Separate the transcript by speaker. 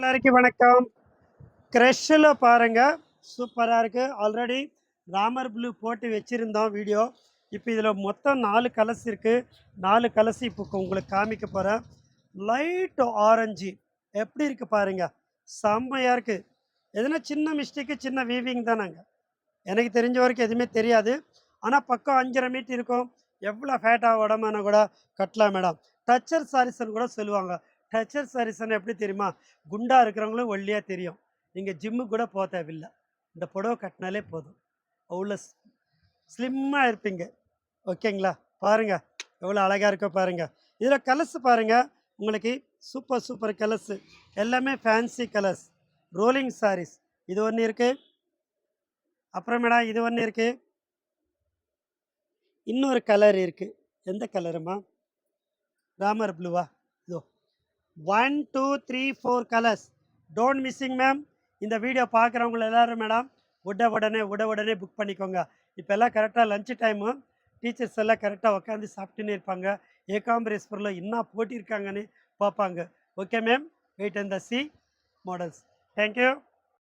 Speaker 1: எல்லாருக்கும் வணக்கம். க்ரஷ்ல பாருங்க, சூப்பரா இருக்கு. ஆல்ரெடி ராமர் ப்ளூ போட்டு வச்சிருந்தோம் வீடியோ. இப்போ இதில் மொத்தம் 4 கலர்ஸ் இருக்கு. 4 கலர்ஸ் இப்போ உங்களுக்கு காமிக்க போகிறேன். லைட் ஆரஞ்சு எப்படி இருக்கு பாருங்க, செம்மையா இருக்கு. எதுனா சின்ன மிஸ்டேக்கு, சின்ன வீவிங் தானாங்க. எனக்கு தெரிஞ்ச வரைக்கும் எதுவுமே தெரியாது. ஆனால் பக்கம் 5.5 மீட்டர் இருக்கும். எவ்வளோ ஃபேட்டாக உடம்பான கூட கட்டலாம் மேடம். டச்சர் சாரீஸ்ன்னு கூட சொல்லுவாங்க. டச்சர் சாரீஸ்ன்னு எப்படி தெரியுமா? குண்டா இருக்கிறவங்களும் ஒல்லியாக தெரியும். நீங்கள் ஜிம்முக்கு கூட போக தேவையில்லை. இந்த புடவை கட்டினாலே போதும். அவ்வளோ ஸ்லிம்மாக இருப்பீங்க. ஓகேங்களா? பாருங்கள் எவ்வளோ அழகாக இருக்கோ பாருங்கள். இதில் கலர்ஸ் பாருங்கள். உங்களுக்கு சூப்பர் சூப்பர் கலர்ஸு எல்லாமே ஃபேன்சி கலர்ஸ். ரோலிங் சாரீஸ் இது ஒன்று இருக்குது. அப்புறம் மேடம் இது ஒன்று இருக்குது. இன்னொரு கலர் இருக்குது. எந்த கலருமா? ராமர் ப்ளூவா? இதோ 1 2 3 4 கலர்ஸ். Don't missing ma'am. இந்த வீடியோ பார்க்குறவங்க எல்லோரும் மேடம் உடனே புக் பண்ணிக்கோங்க. இப்போ எல்லாம் கரெக்டாக லஞ்ச் டைமு. டீச்சர்ஸ் எல்லாம் கரெக்டாக உட்காந்து சாப்பிட்டுன்னு இருப்பாங்க. ஏகாம்பரேஸ்வரில் என்ன போட்டிருக்காங்கன்னு பார்ப்பாங்க. Okay ma'am, wait and the see models. Thank you.